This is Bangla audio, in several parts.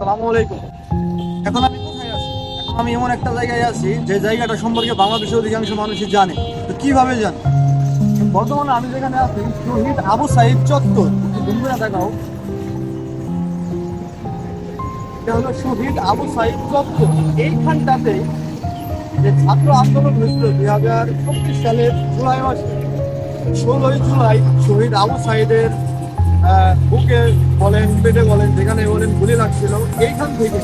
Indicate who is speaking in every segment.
Speaker 1: আসসালামু আলাইকুম। এখন আমি কোথায় আছি? এখন আমি এমন একটা জায়গায় আছি যে জায়গাটা সম্পর্কে বাংলাদেশের অধিকাংশ মানুষই জানে। তো কিভাবে জানে? বর্তমানে আমি যেখানে আছি শহীদ আবু সাইদ চত্বর, একটু জুম করে দেখাও। এটা হলো শহীদ আবু সাইদ চত্বর। এইখানটাতে যে ছাত্র আন্দোলন হয়েছিল 2024 সালের জুলাই মাসে, 16ই জুলাই শহীদ আবু সাইদের বুকে বলেন, পেটে বলেন, যেখানে বলেন গুলি লাগছিল, এইখান থেকে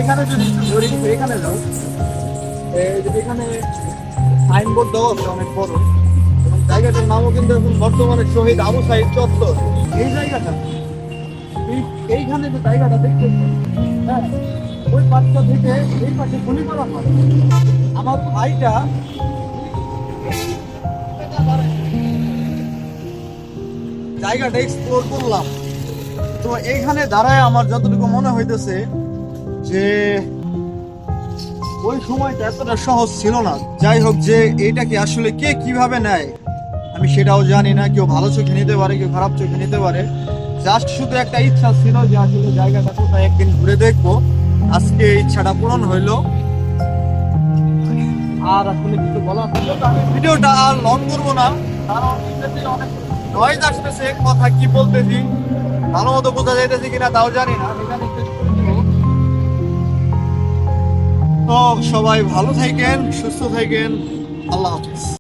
Speaker 1: এখানে যদি একটু ধরি, এখানে যাও, এই যে এখানে সাইনবোর্ড দেওয়া আছে অনেক বড়, এবং জায়গাটার নামও কিন্তু এখন বর্তমানে শহীদ আবু সাইদ চত্বর। এই জায়গাটা এইখানে যে জায়গাটা দেখতেছেন, হ্যাঁ, ওই পাশটা থেকে এই পাশে গুলি করা হয়। আমার ভাইটা জায়গাটা এক্সপ্লোর করলাম। তো এইখানে দাঁড়ায় আমার যতটুকু মনে হইতেছে যে ওই সময়টা এতটা সহজ ছিল না। যাই হোক, যে এইটাকে আসলে কে কিভাবে নেয় আমি সেটাও জানি না। কেউ ভালো চোখে নিতে পারে, কেউ খারাপ চোখে নিতে পারে। জাস্ট শুধু একটা ইচ্ছা ছিল যে আসলে জায়গাটা কোথায় একদিন ঘুরে দেখবো। আজকে ইচ্ছাটা পূরণ হইলো। আর আসলে কিছু বলার ছিল না। আমি ভিডিওটা আর লং করবো না, কারণ এটাতে অনেক নয়েজ আসতেছে। কথা কি বলতেছি ভালো মতো বোঝা যাইতেছে কিনা তাও জানি না। এখানে শেষ করে দেবো। তো সবাই ভালো থাকেন, সুস্থ থাকেন। আল্লাহ হাফিজ।